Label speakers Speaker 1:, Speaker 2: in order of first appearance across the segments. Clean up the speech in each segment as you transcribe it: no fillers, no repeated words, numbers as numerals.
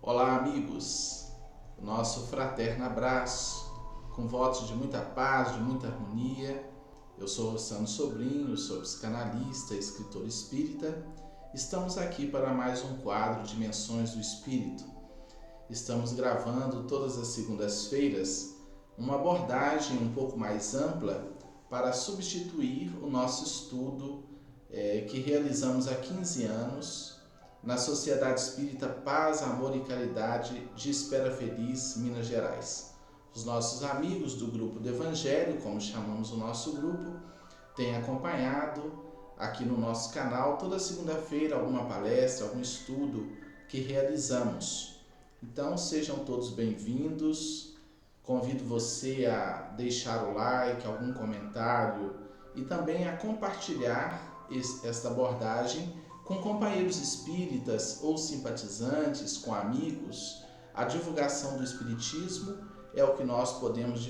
Speaker 1: Olá, amigos! Nosso fraterno abraço, com votos de muita paz, de muita harmonia. Eu sou Rossano Sobrinho, sou psicanalista, escritor espírita. Estamos aqui para mais um quadro Dimensões do Espírito. Estamos gravando todas as segundas-feiras uma abordagem um pouco mais ampla para substituir o nosso estudo que realizamos há 15 anos na Sociedade Espírita Paz, Amor e Caridade de Espera Feliz, Minas Gerais. Os nossos amigos do Grupo do Evangelho, como chamamos o nosso grupo, têm acompanhado aqui no nosso canal toda segunda-feira alguma palestra, algum estudo que realizamos. Então sejam todos bem-vindos. Convido você a deixar o like, algum comentário e também a compartilhar esta abordagem com companheiros espíritas ou simpatizantes, com amigos. A divulgação do espiritismo é o que nós podemos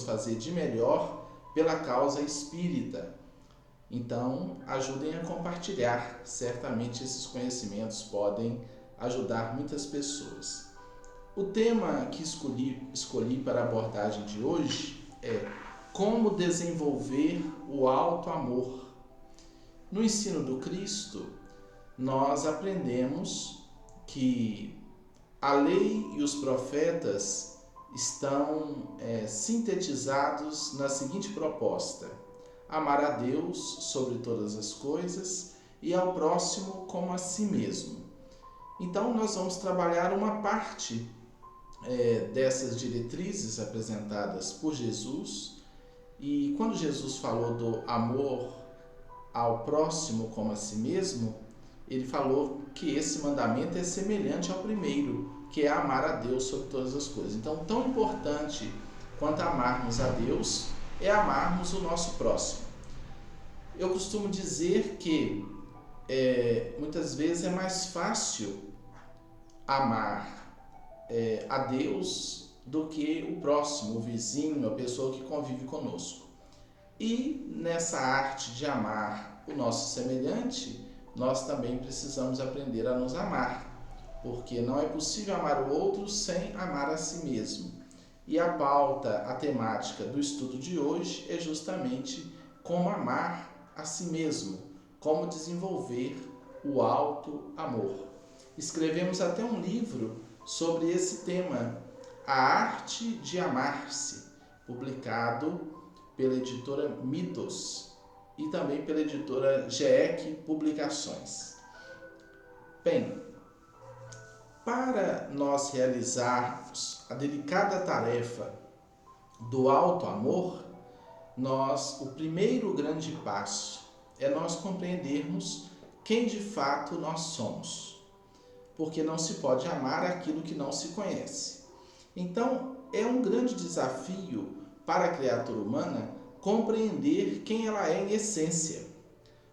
Speaker 1: fazer de melhor pela causa espírita. Então, ajudem a compartilhar. Certamente esses conhecimentos podem ajudar muitas pessoas. O tema que escolhi para a abordagem de hoje é como desenvolver o alto amor. No ensino do Cristo, nós aprendemos que a lei e os profetas estão sintetizados na seguinte proposta: amar a Deus sobre todas as coisas e ao próximo como a si mesmo. Então, nós vamos trabalhar uma parte dessas diretrizes apresentadas por Jesus. E quando Jesus falou do amor ao próximo como a si mesmo, ele falou que esse mandamento é semelhante ao primeiro, que é amar a Deus sobre todas as coisas. Então, tão importante quanto amarmos a Deus é amarmos o nosso próximo. Eu costumo dizer que muitas vezes é mais fácil amar a Deus do que o próximo, o vizinho, a pessoa que convive conosco. E nessa arte de amar o nosso semelhante, nós também precisamos aprender a nos amar, porque não é possível amar o outro sem amar a si mesmo. E a pauta, a temática do estudo de hoje é justamente como amar a si mesmo, como desenvolver o alto amor. Escrevemos até um livro sobre esse tema, A Arte de Amar-se, publicado pela editora Mitos e também pela editora GEC Publicações. Bem, para nós realizarmos a delicada tarefa do alto amor, o primeiro grande passo é nós compreendermos quem de fato nós somos, porque não se pode amar aquilo que não se conhece. Então, é um grande desafio para a criatura humana compreender quem ela é em essência.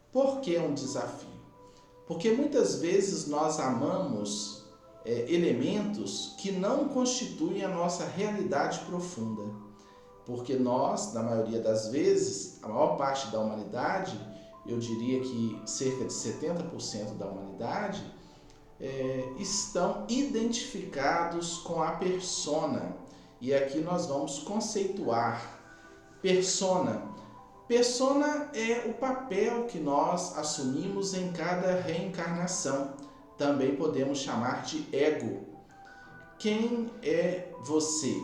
Speaker 1: Por que é um desafio? Porque muitas vezes nós amamos elementos que não constituem a nossa realidade profunda. Porque nós, na maioria das vezes, a maior parte da humanidade, eu diria que cerca de 70% da humanidade, estão identificados com a persona. E aqui nós vamos conceituar persona. Persona é o papel que nós assumimos em cada reencarnação. Também podemos chamar de ego. Quem é você?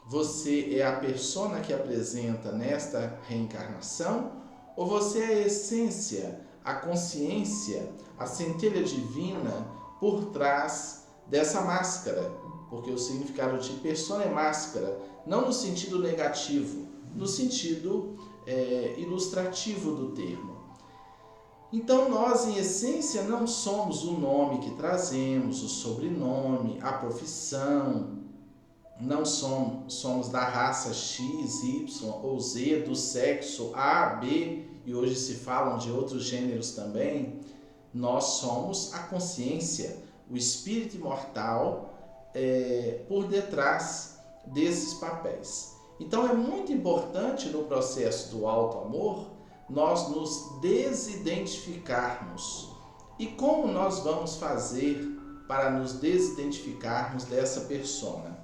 Speaker 1: Você é a persona que apresenta nesta reencarnação? Ou você é a essência, a consciência, a centelha divina por trás dessa máscara? Porque o significado de persona é máscara, não no sentido negativo, no sentido ilustrativo do termo. Então nós, em essência, não somos o nome que trazemos, o sobrenome, a profissão, não somos da raça X, Y ou Z, do sexo A, B, e hoje se falam de outros gêneros também. Nós somos a consciência, o espírito imortal por detrás desses papéis. Então é muito importante no processo do alto amor nós nos desidentificarmos. E como nós vamos fazer para nos desidentificarmos dessa persona.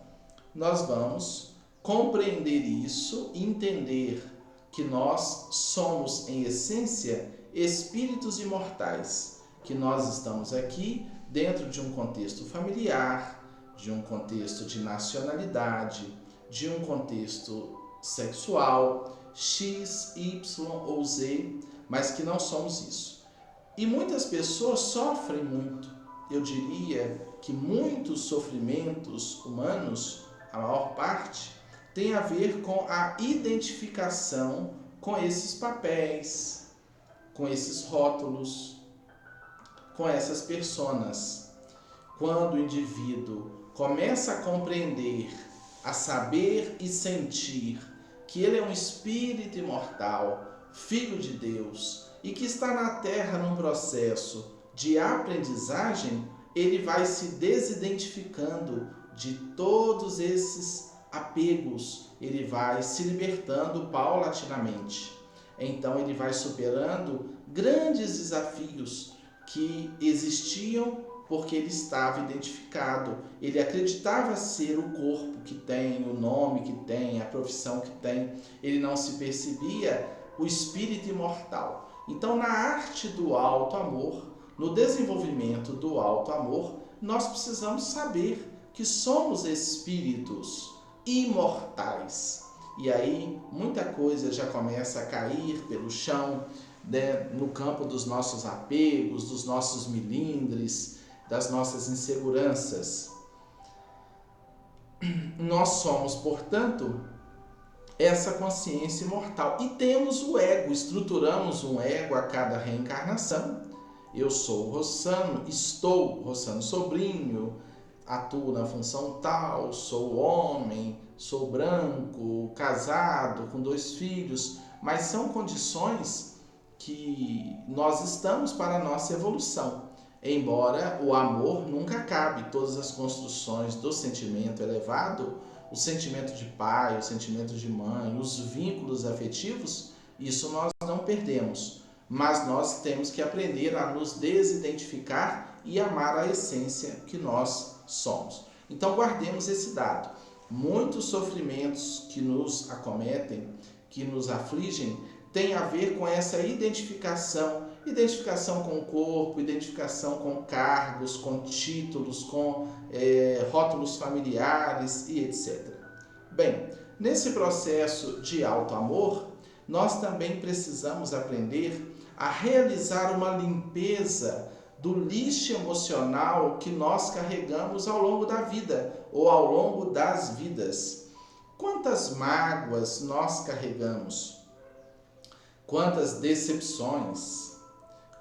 Speaker 1: Nós vamos compreender isso e entender que nós somos, em essência, espíritos imortais, que nós estamos aqui dentro de um contexto familiar, de um contexto de nacionalidade, de um contexto sexual, X, Y ou Z, mas que não somos isso. E muitas pessoas sofrem muito. Eu diria que muitos sofrimentos humanos, a maior parte, tem a ver com a identificação com esses papéis, com esses rótulos, com essas personas. Quando o indivíduo começa a compreender, a saber e sentir que ele é um espírito imortal, filho de Deus, e que está na Terra num processo de aprendizagem, ele vai se desidentificando de todos esses apegos, ele vai se libertando paulatinamente. Então ele vai superando grandes desafios que existiam porque ele estava identificado. Ele acreditava ser o corpo que tem, o nome que tem, a profissão que tem. Ele não se percebia o espírito imortal. Então, na arte do alto amor, no desenvolvimento do alto amor, nós precisamos saber que somos espíritos imortais. E aí, muita coisa já começa a cair pelo chão, né, no campo dos nossos apegos, dos nossos milindres, das nossas inseguranças. Nós somos, portanto, essa consciência imortal. E temos o ego, estruturamos um ego a cada reencarnação. Eu sou Rossano, estou Rossano Sobrinho, atuo na função tal, sou homem, sou branco, casado, com 2 filhos, mas são condições que nós estamos para a nossa evolução. Embora o amor nunca acabe, todas as construções do sentimento elevado, o sentimento de pai, o sentimento de mãe, os vínculos afetivos, isso nós não perdemos. Mas nós temos que aprender a nos desidentificar e amar a essência que nós somos. Então guardemos esse dado. Muitos sofrimentos que nos acometem, que nos afligem, têm a ver com essa identificação com o corpo, identificação com cargos, com títulos, com rótulos familiares e etc. Bem, nesse processo de alto amor, nós também precisamos aprender a realizar uma limpeza do lixo emocional que nós carregamos ao longo da vida ou ao longo das vidas. Quantas mágoas nós carregamos? Quantas decepções?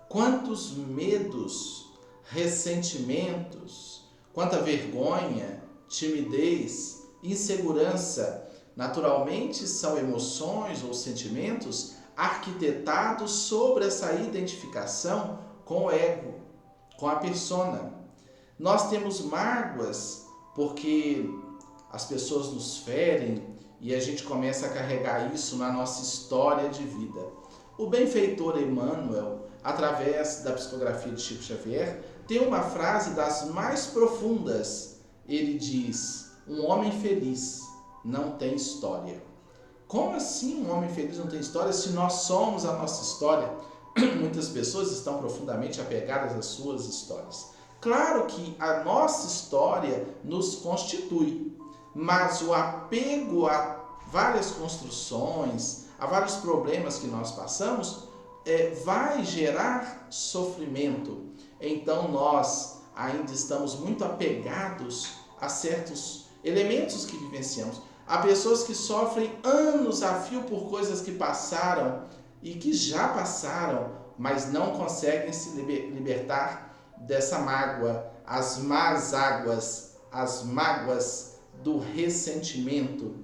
Speaker 1: Quantos medos, ressentimentos, quanta vergonha, timidez, insegurança, naturalmente são emoções ou sentimentos arquitetados sobre essa identificação com o ego, com a persona. Nós temos mágoas porque as pessoas nos ferem e a gente começa a carregar isso na nossa história de vida. O benfeitor Emmanuel, através da psicografia de Chico Xavier, tem uma frase das mais profundas. Ele diz: um homem feliz não tem história. Como assim um homem feliz não tem história se nós somos a nossa história? Muitas pessoas estão profundamente apegadas às suas histórias. Claro que a nossa história nos constitui, mas o apego a várias construções, a vários problemas que nós passamos, vai gerar sofrimento. Então nós ainda estamos muito apegados a certos elementos que vivenciamos. Há pessoas que sofrem anos a fio por coisas que passaram e que já passaram, mas não conseguem se libertar dessa mágoa, as más águas, as mágoas do ressentimento.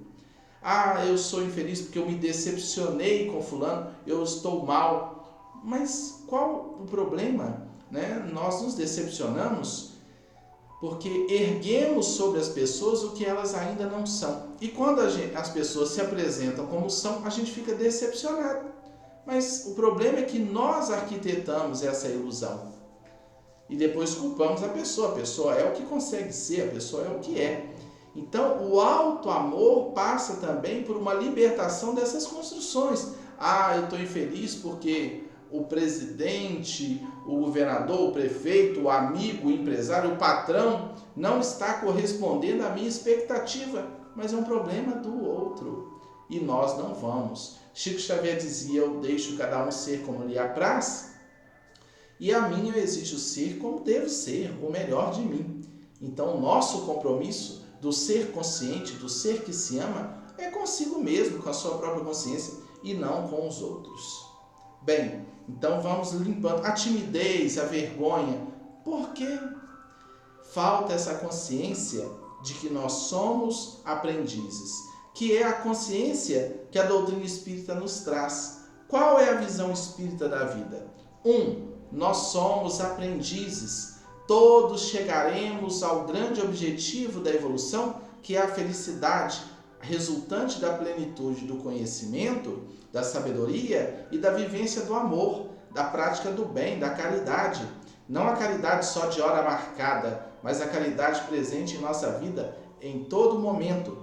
Speaker 1: Ah, eu sou infeliz porque eu me decepcionei com fulano, eu estou mal. Mas qual o problema? Nós nos decepcionamos porque erguemos sobre as pessoas o que elas ainda não são. E quando as pessoas se apresentam como são, a gente fica decepcionado. Mas o problema é que nós arquitetamos essa ilusão. e depois culpamos a pessoa é o que consegue ser, a pessoa é o que é. Então, o alto amor passa também por uma libertação dessas construções. Eu estou infeliz porque o presidente, o governador, o prefeito, o amigo, o empresário, o patrão não está correspondendo à minha expectativa, mas é um problema do outro e nós não vamos. Chico Xavier dizia: eu deixo cada um ser como lhe apraz e a mim eu exijo ser como devo ser, o melhor de mim. Então, o nosso compromisso do ser consciente, do ser que se ama, é consigo mesmo, com a sua própria consciência e não com os outros. Bem, então vamos limpando a timidez, a vergonha, porque falta essa consciência de que nós somos aprendizes, que é a consciência que a doutrina espírita nos traz. Qual é a visão espírita da vida? Nós somos aprendizes. Todos chegaremos ao grande objetivo da evolução, que é a felicidade, resultante da plenitude do conhecimento, da sabedoria e da vivência do amor, da prática do bem, da caridade. Não a caridade só de hora marcada, mas a caridade presente em nossa vida em todo momento.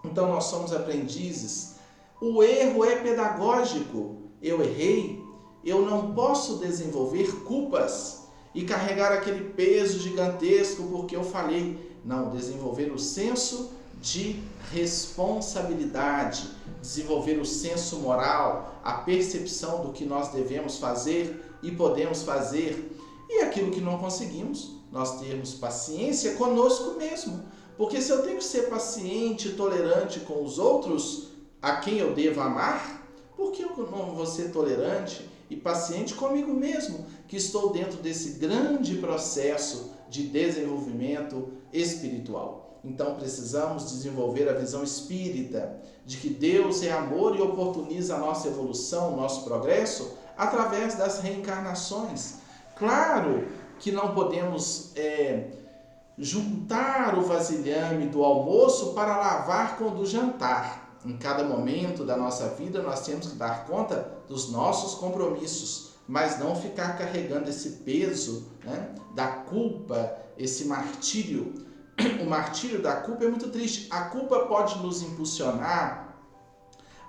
Speaker 1: Então nós somos aprendizes. O erro é pedagógico. Eu errei, eu não posso desenvolver culpas e carregar aquele peso gigantesco porque eu falhei. Não, desenvolver o senso de responsabilidade, desenvolver o senso moral, a percepção do que nós devemos fazer e podemos fazer. E aquilo que não conseguimos, nós termos paciência conosco mesmo. Porque se eu tenho que ser paciente e tolerante com os outros, a quem eu devo amar, por que eu não vou ser tolerante e paciente comigo mesmo, que estou dentro desse grande processo de desenvolvimento espiritual? Então precisamos desenvolver a visão espírita de que Deus é amor e oportuniza a nossa evolução, o nosso progresso através das reencarnações. Claro que não podemos juntar o vasilhame do almoço para lavar com o do jantar. Em cada momento da nossa vida nós temos que dar conta dos nossos compromissos, mas não ficar carregando esse peso, né, da culpa, esse martírio. O martírio da culpa é muito triste. A culpa pode nos impulsionar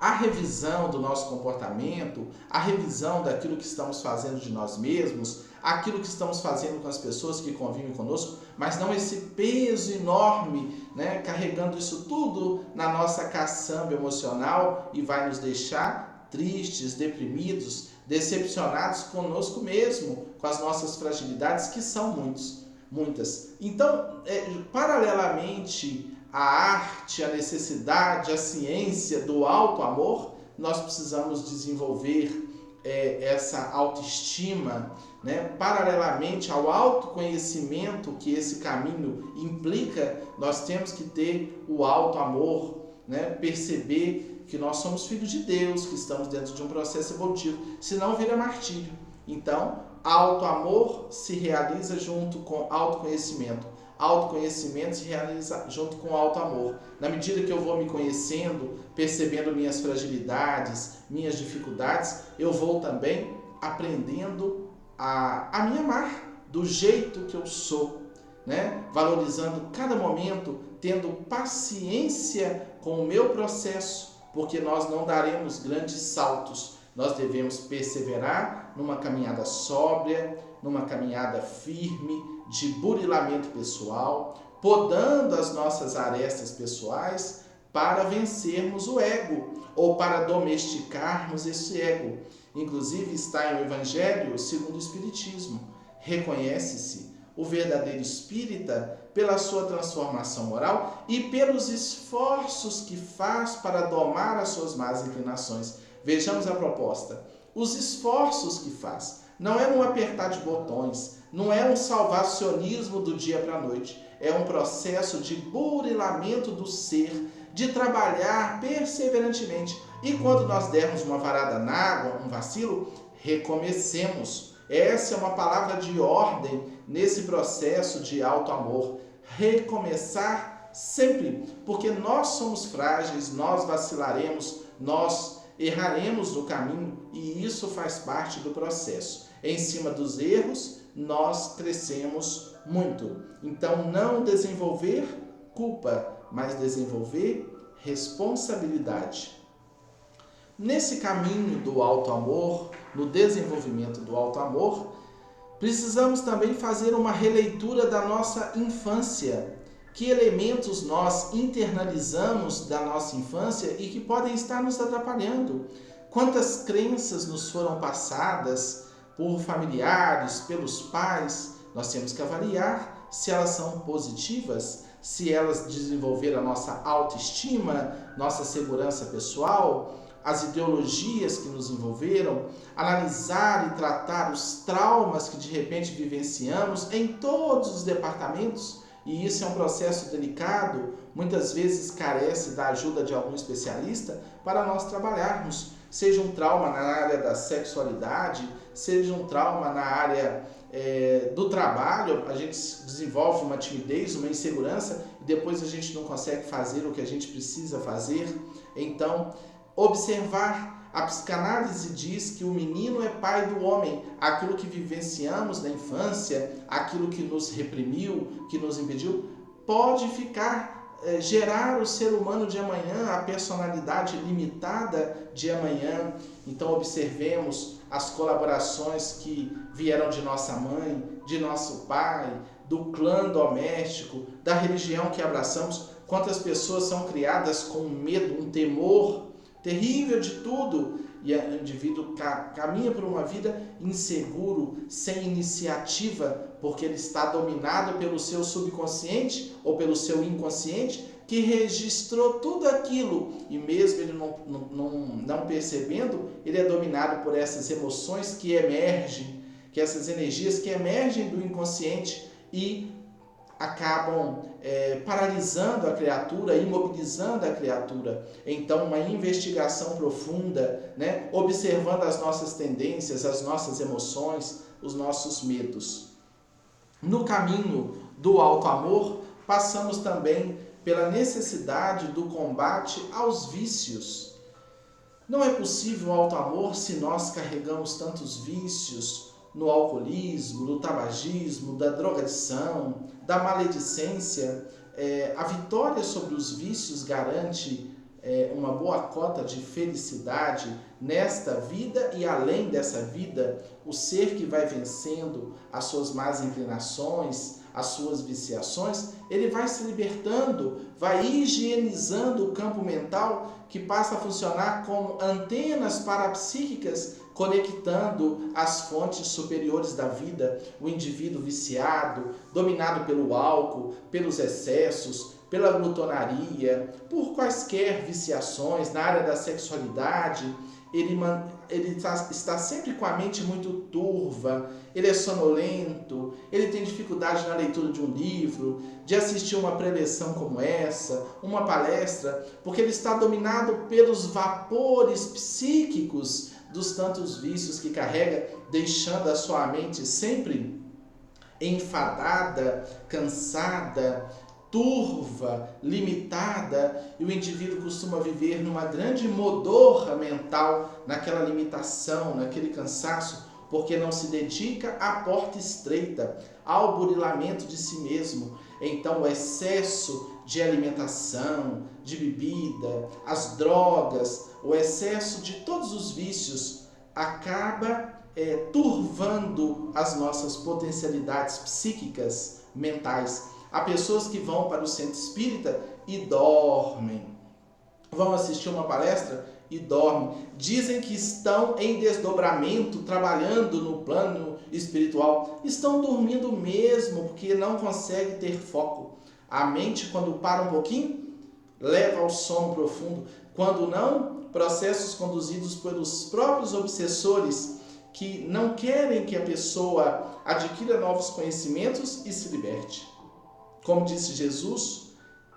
Speaker 1: à revisão do nosso comportamento, à revisão daquilo que estamos fazendo de nós mesmos, aquilo que estamos fazendo com as pessoas que convivem conosco, mas não esse peso enorme, né, carregando isso tudo na nossa caçamba emocional e vai nos deixar tristes, deprimidos, decepcionados conosco mesmo, com as nossas fragilidades, que são muitas. Então, paralelamente à arte, à necessidade, à ciência do alto amor, nós precisamos desenvolver essa autoestima, né? Paralelamente ao autoconhecimento que esse caminho implica, nós temos que ter o alto amor, né? Perceber que nós somos filhos de Deus, que estamos dentro de um processo evolutivo, senão vira martírio. Então, alto amor se realiza junto com autoconhecimento. Autoconhecimento se realiza junto com alto amor. Na medida que eu vou me conhecendo, percebendo minhas fragilidades, minhas dificuldades, eu vou também aprendendo a me amar do jeito que eu sou, né? Valorizando cada momento, tendo paciência com o meu processo, porque nós não daremos grandes saltos. Nós devemos perseverar numa caminhada sóbria, numa caminhada firme, de burilamento pessoal, podando as nossas arestas pessoais para vencermos o ego, ou para domesticarmos esse ego. Inclusive está em o Evangelho segundo o Espiritismo. Reconhece-se o verdadeiro espírita pela sua transformação moral e pelos esforços que faz para domar as suas más inclinações. Vejamos a proposta. Os esforços que faz não é um apertar de botões, não é um salvacionismo do dia para a noite. É um processo de burilamento do ser, de trabalhar perseverantemente. E quando nós dermos uma varada na água, um vacilo, recomecemos. Essa é uma palavra de ordem nesse processo de alto amor. Recomeçar sempre, porque nós somos frágeis, nós vacilaremos, nós erraremos no caminho e isso faz parte do processo. Em cima dos erros, nós crescemos muito. Então, não desenvolver culpa, mas desenvolver responsabilidade. Nesse caminho do auto-amor, no desenvolvimento do auto-amor, precisamos também fazer uma releitura da nossa infância. Que elementos nós internalizamos da nossa infância e que podem estar nos atrapalhando? Quantas crenças nos foram passadas por familiares, pelos pais? Nós temos que avaliar se elas são positivas, se elas desenvolveram a nossa autoestima, nossa segurança pessoal, as ideologias que nos envolveram, analisar e tratar os traumas que de repente vivenciamos em todos os departamentos. E isso é um processo delicado, muitas vezes carece da ajuda de algum especialista para nós trabalharmos. Seja um trauma na área da sexualidade, seja um trauma na área do trabalho, a gente desenvolve uma timidez, uma insegurança e depois a gente não consegue fazer o que a gente precisa fazer. Então, observar. A psicanálise diz que o menino é pai do homem. Aquilo que vivenciamos na infância, aquilo que nos reprimiu, que nos impediu, pode gerar o ser humano de amanhã, a personalidade limitada de amanhã. Então observemos as colaborações que vieram de nossa mãe, de nosso pai, do clã doméstico, da religião que abraçamos. Quantas pessoas são criadas com medo, um temor terrível de tudo, e o indivíduo caminha por uma vida inseguro, sem iniciativa, porque ele está dominado pelo seu subconsciente ou pelo seu inconsciente, que registrou tudo aquilo, e mesmo ele não percebendo, ele é dominado por essas emoções que emergem, que essas energias que emergem do inconsciente e acabam paralisando a criatura, imobilizando a criatura. Então, uma investigação profunda, observando as nossas tendências, as nossas emoções, os nossos medos. No caminho do auto-amor, passamos também pela necessidade do combate aos vícios. Não é possível o auto-amor se nós carregamos tantos vícios, no alcoolismo, no tabagismo, da drogadição, da maledicência. A vitória sobre os vícios garante uma boa cota de felicidade nesta vida e além dessa vida. O ser que vai vencendo as suas más inclinações, as suas viciações, ele vai se libertando, vai higienizando o campo mental, que passa a funcionar como antenas parapsíquicas, conectando as fontes superiores da vida. O indivíduo viciado, dominado pelo álcool, pelos excessos, pela glutonaria, por quaisquer viciações na área da sexualidade, ele está sempre com a mente muito turva, ele é sonolento, ele tem dificuldade na leitura de um livro, de assistir uma preleção como essa, uma palestra, porque ele está dominado pelos vapores psíquicos dos tantos vícios que carrega, deixando a sua mente sempre enfadada, cansada, turva, limitada, e o indivíduo costuma viver numa grande modorra mental, naquela limitação, naquele cansaço, porque não se dedica à porta estreita, ao burilamento de si mesmo. Então o excesso de alimentação, de bebida, as drogas, o excesso de todos os vícios acaba turvando as nossas potencialidades psíquicas, mentais. Há pessoas que vão para o centro espírita e dormem, vão assistir uma palestra e dormem, dizem que estão em desdobramento, trabalhando no plano espiritual, estão dormindo mesmo, porque não conseguem ter foco. A mente, quando para um pouquinho, leva ao sono profundo, quando não, processos conduzidos pelos próprios obsessores, que não querem que a pessoa adquira novos conhecimentos e se liberte. Como disse Jesus,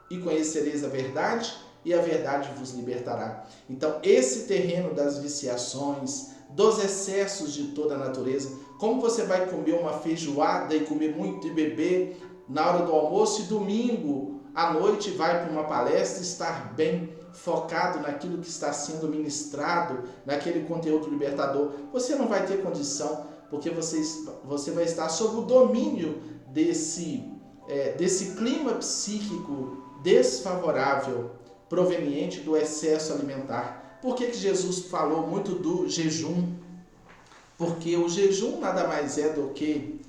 Speaker 1: e conhecereis a verdade, e a verdade vos libertará. Então, esse terreno das viciações, dos excessos de toda a natureza, como você vai comer uma feijoada e comer muito e beber na hora do almoço, e domingo à noite vai para uma palestra, estar bem focado naquilo que está sendo ministrado, naquele conteúdo libertador, você não vai ter condição, porque você vai estar sob o domínio desse clima psíquico desfavorável proveniente do excesso alimentar. Por que Jesus falou muito do jejum? Porque o jejum nada mais é do que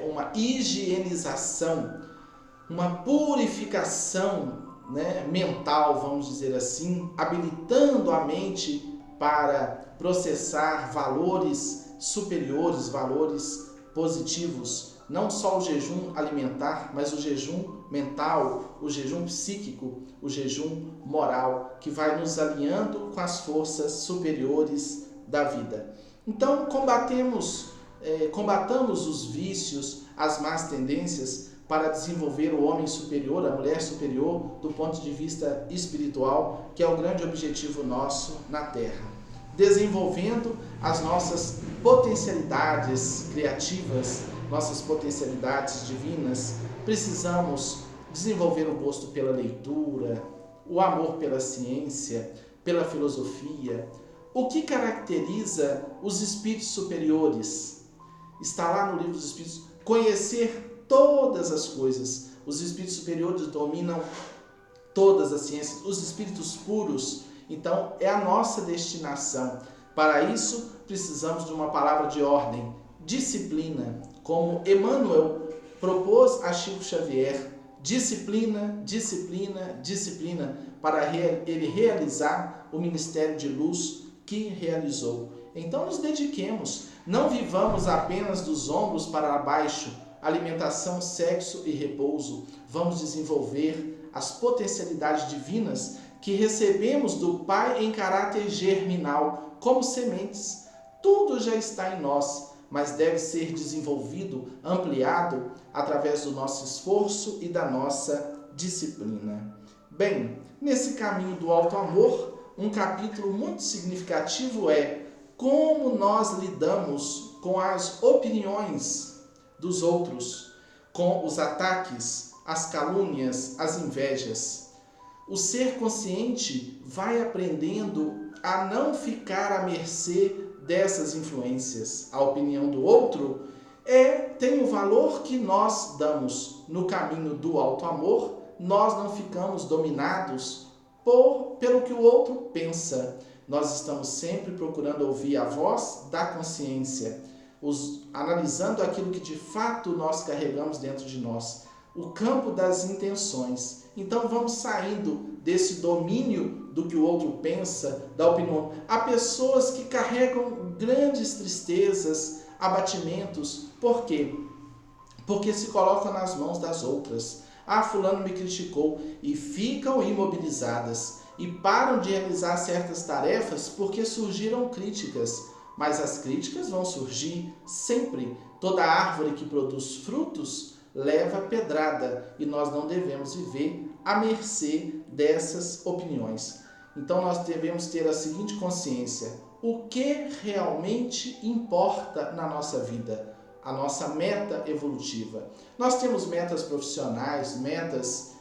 Speaker 1: uma higienização, uma purificação, mental, vamos dizer assim, habilitando a mente para processar valores superiores, valores positivos. Não só o jejum alimentar, mas o jejum mental, o jejum psíquico, o jejum moral, que vai nos alinhando com as forças superiores da vida. Então, combatamos os vícios, as más tendências, para desenvolver o homem superior, a mulher superior, do ponto de vista espiritual, que é o grande objetivo nosso na Terra. Desenvolvendo as nossas potencialidades criativas, nossas potencialidades divinas, precisamos desenvolver o gosto pela leitura, o amor pela ciência, pela filosofia. O que caracteriza os espíritos superiores? Está lá no livro dos Espíritos, conhecer todas as coisas. Os espíritos superiores dominam todas as ciências, os espíritos puros. Então, é a nossa destinação. Para isso, precisamos de uma palavra de ordem, disciplina, como Emmanuel propôs a Chico Xavier. Disciplina, disciplina, disciplina, para ele realizar o ministério de luz que realizou. Então, nos dediquemos, não vivamos apenas dos ombros para baixo, alimentação, sexo e repouso. Vamos desenvolver as potencialidades divinas que recebemos do Pai em caráter germinal, como sementes. Tudo já está em nós, mas deve ser desenvolvido, ampliado, através do nosso esforço e da nossa disciplina. Bem, nesse caminho do alto amor, um capítulo muito significativo é como nós lidamos com as opiniões dos outros, com os ataques, as calúnias, as invejas. O ser consciente vai aprendendo a não ficar à mercê dessas influências. A opinião do outro tem o valor que nós damos. No caminho do alto amor, nós não ficamos dominados pelo que o outro pensa. Nós estamos sempre procurando ouvir a voz da consciência, analisando aquilo que de fato nós carregamos dentro de nós, o campo das intenções. Então vamos saindo desse domínio do que o outro pensa, da opinião. Há pessoas que carregam grandes tristezas, abatimentos. Por quê? Porque se colocam nas mãos das outras. Fulano me criticou, e ficam imobilizadas e param de realizar certas tarefas porque surgiram críticas. Mas as críticas vão surgir sempre. Toda árvore que produz frutos leva pedrada, e nós não devemos viver à mercê dessas opiniões. Então nós devemos ter a seguinte consciência: o que realmente importa na nossa vida? A nossa meta evolutiva. Nós temos metas profissionais, metas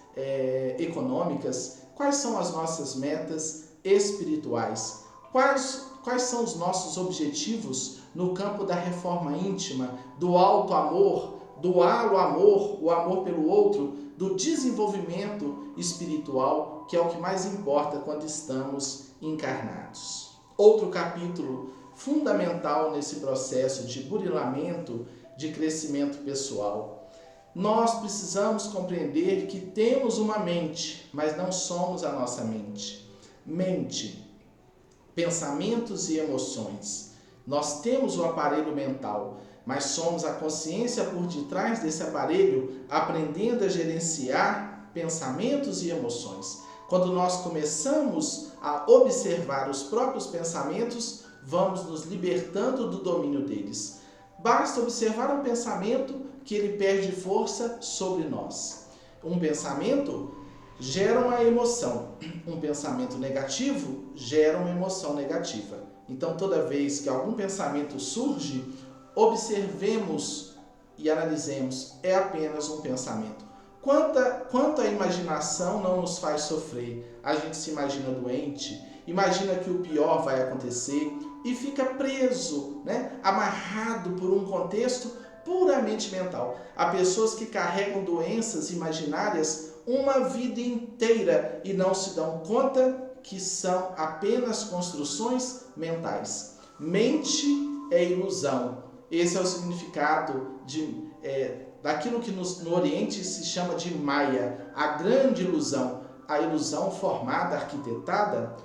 Speaker 1: econômicas. Quais são as nossas metas espirituais? Quais são os nossos objetivos no campo da reforma íntima, do alto amor, do halo amor, o amor pelo outro, do desenvolvimento espiritual, que é o que mais importa quando estamos encarnados. Outro capítulo fundamental nesse processo de burilamento, de crescimento pessoal. Nós precisamos compreender que temos uma mente, mas não somos a nossa mente. Mente, pensamentos e emoções. Nós temos o aparelho mental, mas somos a consciência por detrás desse aparelho, aprendendo a gerenciar pensamentos e emoções. Quando nós começamos a observar os próprios pensamentos, vamos nos libertando do domínio deles. Basta observar um pensamento que ele perde força sobre nós. Um pensamento gera uma emoção. Um pensamento negativo gera uma emoção negativa. Então, toda vez que algum pensamento surge, observemos e analisemos. É apenas um pensamento. Quanto a imaginação não nos faz sofrer. A gente se imagina doente, imagina que o pior vai acontecer, e fica preso, né? Amarrado por um contexto puramente mental. Há pessoas que carregam doenças imaginárias uma vida inteira e não se dão conta que são apenas construções mentais. Mente é ilusão. Esse é o significado daquilo que no Oriente se chama de Maya, a grande ilusão, a ilusão formada, arquitetada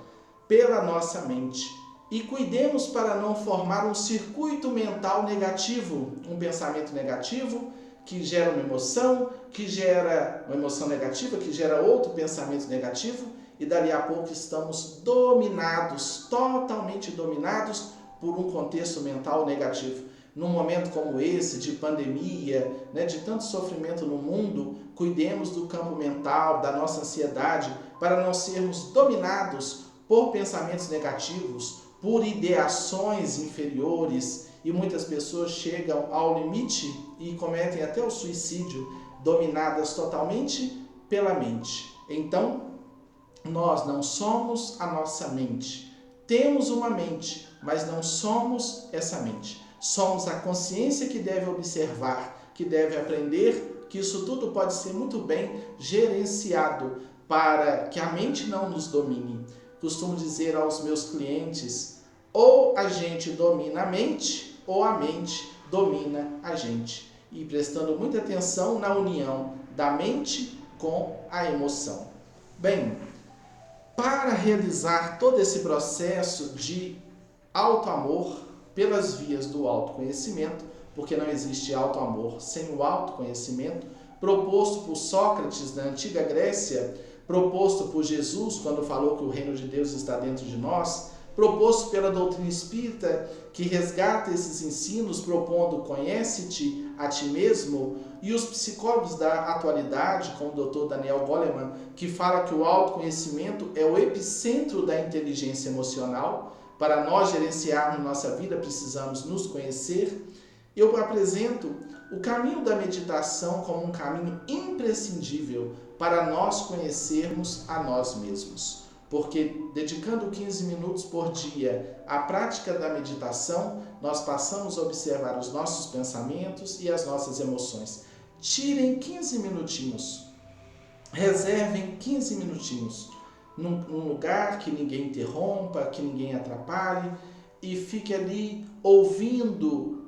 Speaker 1: pela nossa mente. E cuidemos para não formar um circuito mental negativo, um pensamento negativo que gera uma emoção negativa, que gera outro pensamento negativo, e dali a pouco estamos dominados, totalmente dominados por um contexto mental negativo. Num momento como esse, de pandemia, né, de tanto sofrimento no mundo, cuidemos do campo mental, da nossa ansiedade, para não sermos dominados por pensamentos negativos, por ideações inferiores, e muitas pessoas chegam ao limite e cometem até o suicídio, dominadas totalmente pela mente. Então, nós não somos a nossa mente. Temos uma mente, mas não somos essa mente. Somos a consciência que deve observar, que deve aprender, que isso tudo pode ser muito bem gerenciado para que a mente não nos domine. Costumo dizer aos meus clientes, ou a gente domina a mente, ou a mente domina a gente. E prestando muita atenção na união da mente com a emoção. Bem, para realizar todo esse processo de autoamor pelas vias do autoconhecimento, porque não existe autoamor sem o autoconhecimento, proposto por Sócrates na antiga Grécia, proposto por Jesus quando falou que o reino de Deus está dentro de nós, proposto pela doutrina espírita, que resgata esses ensinos propondo conhece-te a ti mesmo, e os psicólogos da atualidade, como o Dr. Daniel Goleman, que fala que o autoconhecimento é o epicentro da inteligência emocional. Para nós gerenciarmos nossa vida, precisamos nos conhecer. Eu apresento o caminho da meditação como um caminho imprescindível para nós conhecermos a nós mesmos. Porque dedicando 15 minutos por dia à prática da meditação, nós passamos a observar os nossos pensamentos e as nossas emoções. Tirem 15 minutinhos, reservem 15 minutinhos, num lugar que ninguém interrompa, que ninguém atrapalhe, e fique ali ouvindo,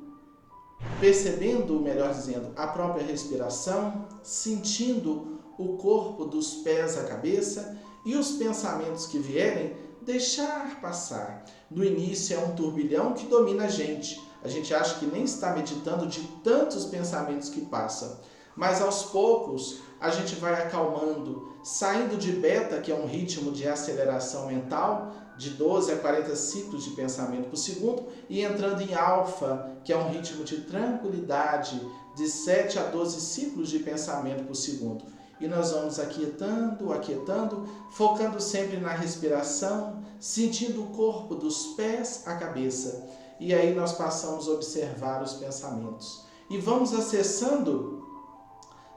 Speaker 1: percebendo, melhor dizendo, a própria respiração, sentindo o corpo dos pés à cabeça, e os pensamentos que vierem, deixar passar. No início é um turbilhão que domina a gente. A gente acha que nem está meditando de tantos pensamentos que passam. Mas aos poucos a gente vai acalmando, saindo de beta, que é um ritmo de aceleração mental, de 12 a 40 ciclos de pensamento por segundo, e entrando em alfa, que é um ritmo de tranquilidade, de 7 a 12 ciclos de pensamento por segundo. E nós vamos aquietando, focando sempre na respiração, sentindo o corpo dos pés à cabeça. E aí nós passamos a observar os pensamentos. E vamos acessando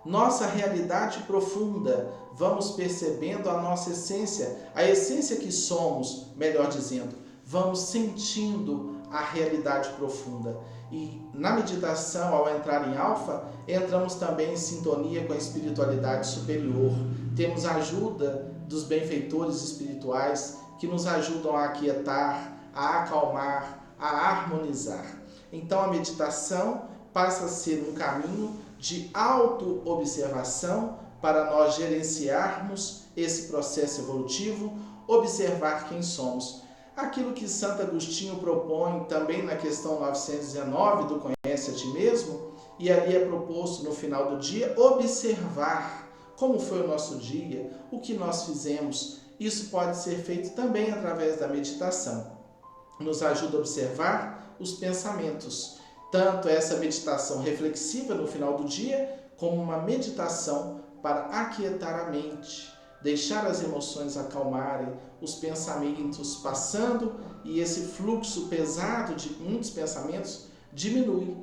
Speaker 1: nossa realidade profunda, vamos percebendo a nossa essência, a essência que somos, melhor dizendo, vamos sentindo a realidade profunda. E na meditação, ao entrar em alfa, entramos também em sintonia com a espiritualidade superior. Temos a ajuda dos benfeitores espirituais que nos ajudam a aquietar, a acalmar, a harmonizar. Então a meditação passa a ser um caminho de auto-observação para nós gerenciarmos esse processo evolutivo, observar quem somos. Aquilo que Santo Agostinho propõe também na questão 919 do Conhece a Ti Mesmo, e ali é proposto no final do dia observar como foi o nosso dia, o que nós fizemos. Isso pode ser feito também através da meditação. Nos ajuda a observar os pensamentos, tanto essa meditação reflexiva no final do dia, como uma meditação para aquietar a mente, deixar as emoções acalmarem, os pensamentos passando, e esse fluxo pesado de muitos pensamentos diminui,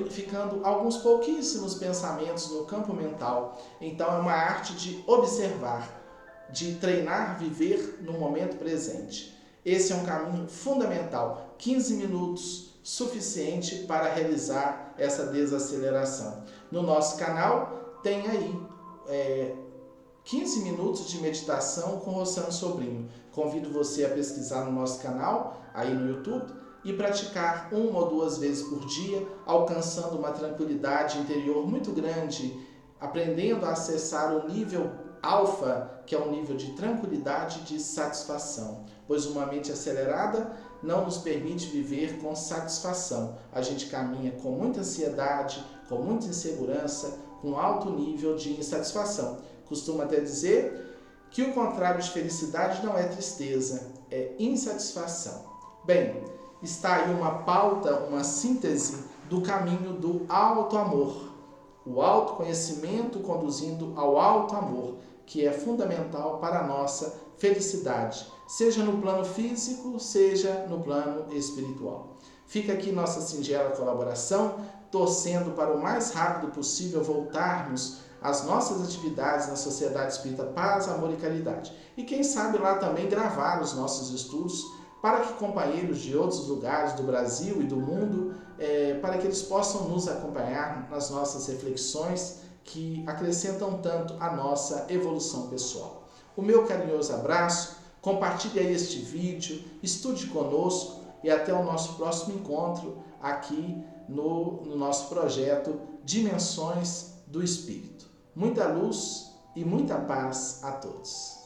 Speaker 1: ficando alguns pouquíssimos pensamentos no campo mental. Então é uma arte de observar, de treinar, viver no momento presente. Esse é um caminho fundamental. 15 minutos suficiente para realizar essa desaceleração. No nosso canal tem aí 15 minutos de meditação com Rossano Sobrinho. Convido você a pesquisar no nosso canal, aí no YouTube, e praticar 1 ou 2 vezes por dia, alcançando uma tranquilidade interior muito grande, aprendendo a acessar o nível alfa, que é um nível de tranquilidade e de satisfação, pois uma mente acelerada não nos permite viver com satisfação. A gente caminha com muita ansiedade, com muita insegurança, com alto nível de insatisfação. Costumo até dizer que o contrário de felicidade não é tristeza, é insatisfação. Bem, está aí uma pauta, uma síntese do caminho do auto-amor. O autoconhecimento conduzindo ao auto-amor, que é fundamental para a nossa felicidade, seja no plano físico, seja no plano espiritual. Fica aqui nossa singela colaboração, torcendo para o mais rápido possível voltarmos às nossas atividades na Sociedade Espírita Paz, Amor e Caridade. E quem sabe lá também gravar os nossos estudos para que companheiros de outros lugares do Brasil e do mundo, para que eles possam nos acompanhar nas nossas reflexões que acrescentam tanto a nossa evolução pessoal. O meu carinhoso abraço, compartilhe aí este vídeo, estude conosco e até o nosso próximo encontro aqui no nosso projeto Dimensões do Espírito. Muita luz e muita paz a todos.